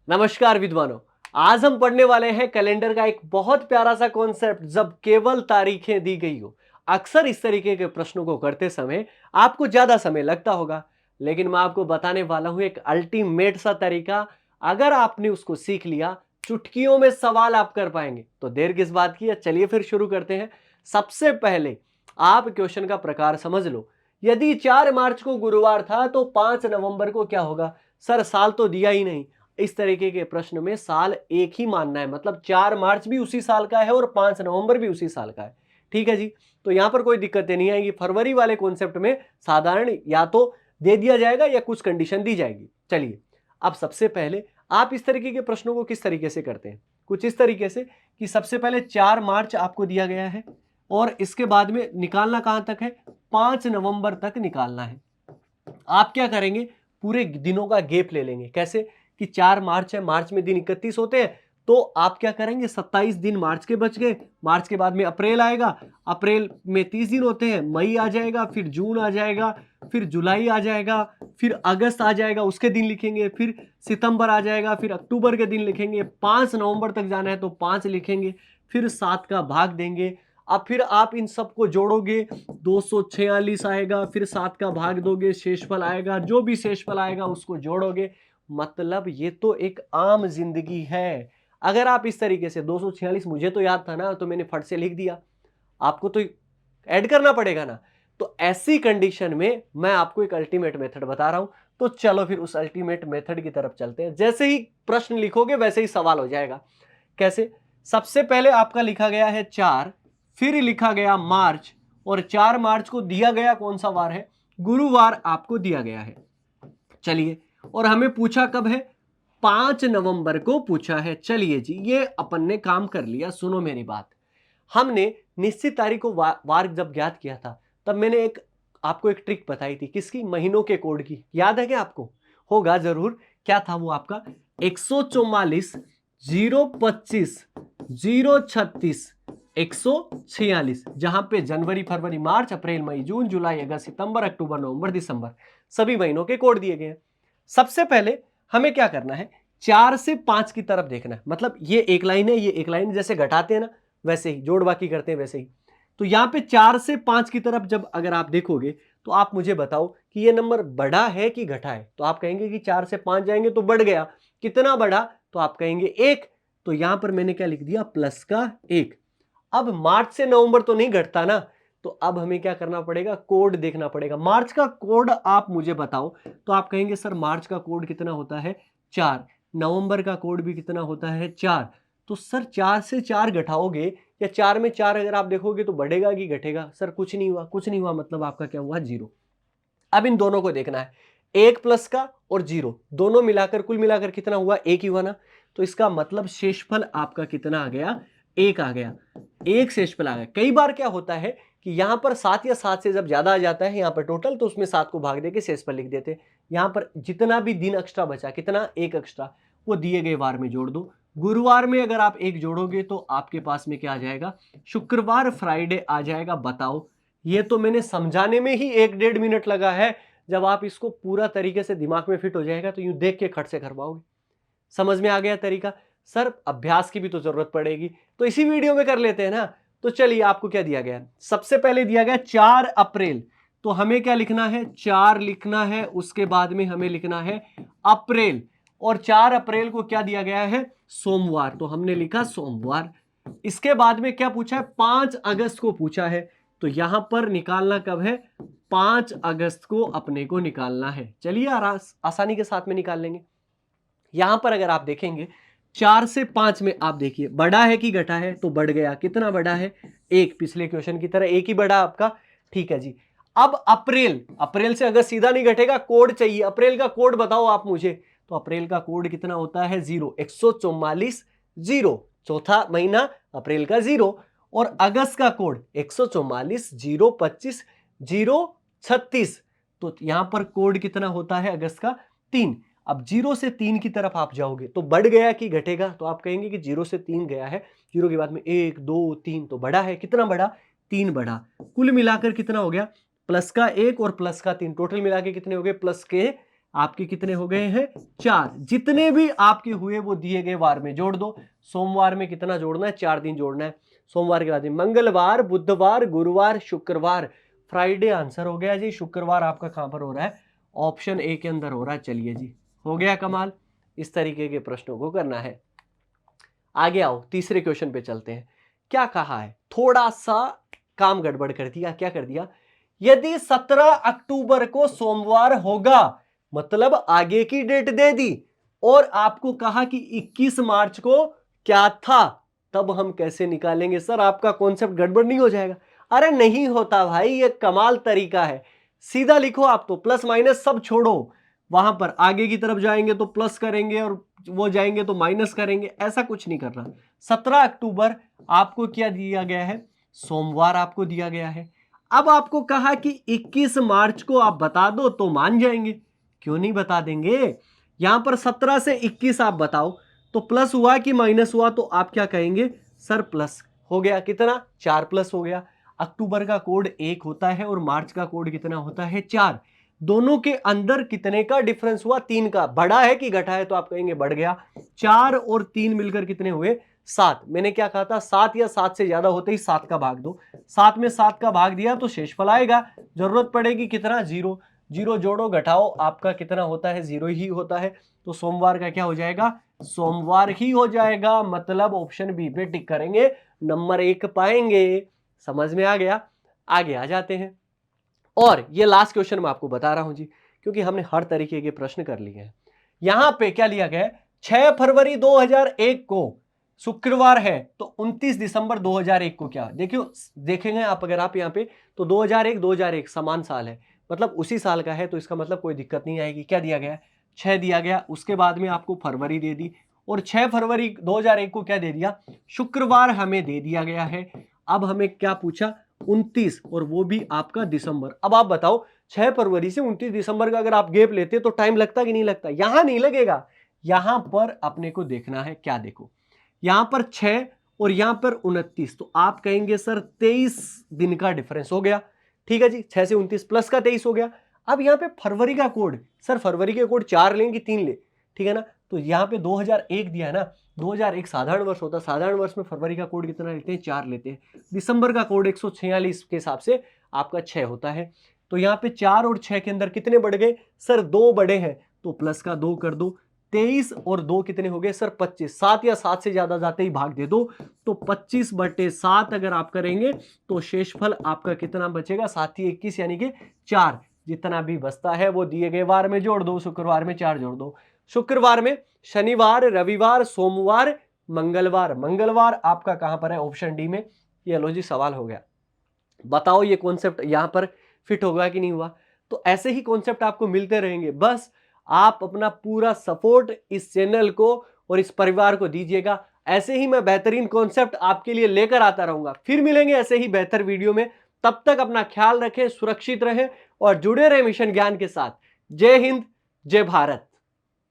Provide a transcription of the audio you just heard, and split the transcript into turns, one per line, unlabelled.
नमस्कार विद्वानों। आज हम पढ़ने वाले हैं कैलेंडर का एक बहुत प्यारा सा कॉन्सेप्ट, जब केवल तारीखें दी गई हो। अक्सर इस तरीके के प्रश्नों को करते समय आपको ज्यादा समय लगता होगा, लेकिन मैं आपको बताने वाला हूं एक अल्टीमेट सा तरीका। अगर आपने उसको सीख लिया, चुटकियों में सवाल आप कर पाएंगे। तो देर किस बात की है, चलिए फिर शुरू करते हैं। सबसे पहले आप क्वेश्चन का प्रकार समझ लो। यदि 4 मार्च को गुरुवार था तो 5 नवंबर को क्या होगा? सर साल तो दिया ही नहीं। इस तरीके के प्रश्न में साल एक ही मानना है, मतलब 4 मार्च भी उसी साल का है और 5 नवंबर भी उसी साल का है। ठीक है जी। तो यहां पर कोई दिक्कतें नहीं आएगी। फरवरी वाले कॉन्सेप्ट में साधारण या तो दे दिया जाएगा या कुछ कंडीशन दी जाएगी। चलिए, अब सबसे पहले आप इस तरीके के प्रश्नों को किस तरीके से करते हैं? कुछ इस तरीके से कि सबसे पहले 4 मार्च आपको दिया गया है और इसके बाद में निकालना कहां तक है? 5 नवंबर तक निकालना है। आप क्या करेंगे? पूरे दिनों का गैप ले लेंगे। कैसे? कि 4 मार्च है, मार्च में दिन 31 होते हैं, तो आप क्या करेंगे? 27 दिन मार्च के बच गए। मार्च के बाद में अप्रैल आएगा, अप्रैल में 30 दिन होते हैं, मई आ जाएगा, फिर जून आ जाएगा, फिर जुलाई आ जाएगा, फिर अगस्त आ जाएगा, उसके दिन लिखेंगे, फिर सितंबर आ जाएगा, फिर अक्टूबर के दिन लिखेंगे, 5 नवंबर तक जाना है तो 5 लिखेंगे, फिर 7 का भाग देंगे। अब फिर आप इन सबको जोड़ोगे, 246 आएगा, फिर 7 का भाग दोगे, शेषफल आएगा, जो भी शेषफल आएगा उसको जोड़ोगे। मतलब ये तो एक आम जिंदगी है। अगर आप इस तरीके से 246, मुझे तो याद था ना, तो मैंने फट से लिख दिया, आपको तो ऐड करना पड़ेगा ना। तो ऐसी कंडीशन में मैं आपको एक अल्टीमेट मेथड बता रहा हूं। तो चलो फिर उस अल्टीमेट मेथड की तरफ चलते हैं। जैसे ही प्रश्न लिखोगे वैसे ही सवाल हो जाएगा। कैसे? सबसे पहले आपका लिखा गया है 4, फिर लिखा गया मार्च, और 4 मार्च को दिया गया कौन सा वार है? गुरुवार आपको दिया गया है। चलिए, और हमें पूछा कब है? 5 नवंबर को पूछा है। चलिए जी, ये अपन ने काम कर लिया। सुनो मेरी बात। हमने निश्चित तारीख को वार जब ज्ञात किया था, तब मैंने आपको एक ट्रिक बताई थी। किसकी? महीनों के कोड की। याद है क्या आपको? होगा जरूर। क्या था वो आपका? 144, 025, 036, 146, जहां पे जनवरी, फरवरी, मार्च, अप्रैल, मई, जून, जुलाई, अगस्त, सितंबर, अक्टूबर, नवंबर, दिसंबर, सभी महीनों के कोड दिए गए हैं। सबसे पहले हमें क्या करना है? 4 से 5 की तरफ देखना है। मतलब ये एक लाइन है, ये एक लाइन, जैसे घटाते हैं ना वैसे ही, जोड़ बाकी करते हैं वैसे ही। तो यहां पे 4 से 5 की तरफ जब अगर आप देखोगे तो आप मुझे बताओ कि ये नंबर बढ़ा है कि घटा है? तो आप कहेंगे कि 4 से 5 जाएंगे तो बढ़ गया। कितना बढ़ा? तो आप कहेंगे 1। तो यहां पर मैंने क्या लिख दिया? प्लस का 1। अब मार्च से नवंबर तो नहीं घटता ना, तो अब हमें क्या करना पड़ेगा? कोड देखना पड़ेगा। मार्च का कोड आप मुझे बताओ। तो आप कहेंगे सर मार्च का कोड कितना होता है? 4। नवंबर का कोड भी कितना होता है? 4। तो सर 4 से 4 घटाओगे या 4 में 4 अगर आप देखोगे तो बढ़ेगा कि घटेगा? सर कुछ नहीं हुआ। कुछ नहीं हुआ मतलब आपका क्या हुआ? 0। अब इन दोनों को देखना है, 1 प्लस का और 0, दोनों मिलाकर कुल मिलाकर कितना हुआ? 1 ही हुआ ना। तो इसका मतलब शेषफल आपका कितना आ गया? 1 आ गया। 1 शेषफल आ गया। कई बार क्या होता है कि यहां पर 7 या 7 से जब ज्यादा आ जाता है यहां पर टोटल, तो उसमें 7 को भाग देके शेषफल लिख देते हैं। यहां पर जितना भी दिन एक्स्ट्रा बचा, कितना? 1 एक्स्ट्रा, वो दिए गए वार में जोड़ दो। गुरुवार में अगर आप 1 जोड़ोगे तो आपके पास में क्या आ जाएगा? शुक्रवार, फ्राइडे आ जाएगा। बताओ, ये तो मैंने समझाने में ही 1-1.5 मिनट लगा है। जब आप इसको पूरा तरीके से दिमाग में फिट हो जाएगा तो यूं देख के खट से कर पाओगे। समझ में आ गया तरीका? सर अभ्यास की भी तो जरूरत पड़ेगी, तो इसी वीडियो में कर लेते हैं ना। तो चलिए, आपको क्या दिया गया? सबसे पहले दिया गया 4 अप्रैल। तो हमें क्या लिखना है? 4 लिखना है। उसके बाद में हमें लिखना है अप्रैल, और 4 अप्रैल को क्या दिया गया है? सोमवार। तो हमने लिखा सोमवार। इसके बाद में क्या पूछा है? 5 अगस्त को पूछा है। तो यहां पर निकालना कब है? 5 अगस्त को अपने को निकालना है। चलिए आसानी के साथ में निकाल लेंगे। यहां पर अगर आप देखेंगे 4 से 5 में आप देखिए बढ़ा है कि घटा है? तो बढ़ गया। कितना बढ़ा है? 1। पिछले क्वेश्चन की तरह 1 ही बढ़ा आपका। ठीक है जी। अब अप्रैल, अप्रैल से अगस्त सीधा नहीं घटेगा, कोड चाहिए। अप्रैल का कोड बताओ आप मुझे। तो अप्रैल का कोड कितना होता है? 0। 144, 0, चौथा महीना अप्रैल का 0। और अगस्त का कोड 144, 025, 036। तो यहां पर कोड कितना होता है अगस्त का? 3। अब 0 से 3 की तरफ आप जाओगे तो बढ़ गया कि घटेगा? तो आप कहेंगे कि 0 से 3 गया है, 0 के बाद में 1, 2, 3, तो बढ़ा है। कितना बढ़ा? 3 बढ़ा। कुल मिलाकर कितना हो गया? प्लस का 1 और प्लस का 3, टोटल मिला के कितने हो गए? प्लस के आपके कितने हो गए हैं 4। जितने भी आपके हुए वो दिए गए वार में जोड़ दो। सोमवार में कितना जोड़ना है 4 दिन जोड़ना है। सोमवार के बाद मंगलवार, बुधवार, गुरुवार, शुक्रवार, फ्राइडे आंसर हो गया जी। शुक्रवार आपका कहां पर हो रहा है ऑप्शन ए के अंदर हो रहा है। चलिए जी हो गया कमाल। इस तरीके के प्रश्नों को करना है। आगे आओ तीसरे क्वेश्चन पे चलते हैं। क्या कहा है, थोड़ा सा काम गड़बड़ कर दिया। क्या कर दिया, यदि 17 अक्टूबर को सोमवार होगा, मतलब आगे की डेट दे दी और आपको कहा कि 21 मार्च को क्या था, तब हम कैसे निकालेंगे सर, आपका कॉन्सेप्ट गड़बड़ नहीं हो जाएगा। अरे नहीं होता भाई, ये कमाल तरीका है। सीधा लिखो आप तो, प्लस माइनस सब छोड़ो, वहां पर आगे की तरफ जाएंगे तो प्लस करेंगे और वो जाएंगे तो माइनस करेंगे, ऐसा कुछ नहीं करना। 17 अक्टूबर आपको क्या दिया गया है, सोमवार आपको दिया गया है। अब आपको कहा कि 21 मार्च को आप बता दो तो मान जाएंगे, क्यों नहीं बता देंगे। यहां पर 17 से 21 आप बताओ तो प्लस हुआ कि माइनस हुआ, तो आप क्या कहेंगे सर प्लस हो गया। कितना 4 प्लस हो गया। अक्टूबर का कोड 1 होता है और मार्च का कोड कितना होता है 4। दोनों के अंदर कितने का डिफरेंस हुआ, 3 का। बढ़ा है कि घटा है, तो आप कहेंगे बढ़ गया। 4 और 3 मिलकर कितने हुए 7। मैंने क्या कहा था, 7 या 7 से ज्यादा होते ही 7 का भाग दो। 7 में 7 का भाग दिया तो शेषफल आएगा। जरूरत पड़ेगी कितना 0। 0 जोड़ो घटाओ, आपका कितना होता है 0 ही होता है। तो सोमवार का क्या हो जाएगा, सोमवार ही हो जाएगा। मतलब ऑप्शन बी पे टिक करेंगे, नंबर 1 पाएंगे। समझ में आ गया। आगे आ जाते हैं। और ये लास्ट क्वेश्चन मैं आपको बता रहा हूं जी, क्योंकि हमने हर तरीके के प्रश्न कर लिए हैं। यहां पे क्या लिया गया है, 6 फरवरी 2001 को शुक्रवार है, तो 29 दिसंबर 2001 को क्या, देखियो देखेंगे आप अगर आप यहां पे, तो 2001 समान साल है, मतलब उसी साल का है, तो इसका मतलब कोई दिक्कत नहीं आएगी। क्या दिया गया, 6 दिया गया, उसके बाद में आपको फरवरी दे दी, और 6 फरवरी 2001 को क्या दे दिया, शुक्रवार हमें दे दिया गया है। अब हमें क्या पूछा, 29, और वो भी आपका दिसंबर। अब आप बताओ 6 फरवरी से 29 दिसंबर का अगर आप गैप लेते तो टाइम लगता कि नहीं लगता, यहां नहीं लगेगा। यहां पर अपने को देखना है, क्या देखो, यहां पर 6 और यहां पर 29, तो आप कहेंगे सर 23 दिन का डिफरेंस हो गया। ठीक है जी, 6 से 29 प्लस का 23 हो गया। अब यहां पे फरवरी का कोड, सर फरवरी के कोड 4 लेंगे 3 ले, ठीक है ना, तो यहां पे 2001 दिया है ना, 2001 साधारण वर्ष होता है, साधारण वर्ष में फरवरी का कोड कितना लेते हैं 4 लेते हैं। दिसंबर का कोड 146 के हिसाब से आपका 6 होता है। तो यहाँ पे 4 और 6 के अंदर कितने बढ़ गए सर, 2 बढ़े हैं, तो प्लस का 2 कर दो। 23 और 2 कितने हो गए सर 25। 7 या 7 से ज्यादा जाते ही भाग दे दो, तो 25/7 अगर आप करेंगे तो शेषफल आपका कितना बचेगा, 7 ही 21 यानी कि 4। जितना भी बचता है वो दिए गए वार में जोड़ दो, शुक्रवार में 4 जोड़ दो। शुक्रवार में शनिवार, रविवार, सोमवार, मंगलवार। मंगलवार आपका कहां पर है, ऑप्शन डी में। ये लो जी सवाल हो गया। बताओ ये कॉन्सेप्ट यहां पर फिट होगा कि नहीं हुआ। तो ऐसे ही कॉन्सेप्ट आपको मिलते रहेंगे, बस आप अपना पूरा सपोर्ट इस चैनल को और इस परिवार को दीजिएगा। ऐसे ही मैं बेहतरीन कॉन्सेप्ट आपके लिए लेकर आता रहूंगा। फिर मिलेंगे ऐसे ही बेहतर वीडियो में। तब तक अपना ख्याल रखें, सुरक्षित रहें और जुड़े रहें मिशन ज्ञान के साथ। जय हिंद, जय भारत।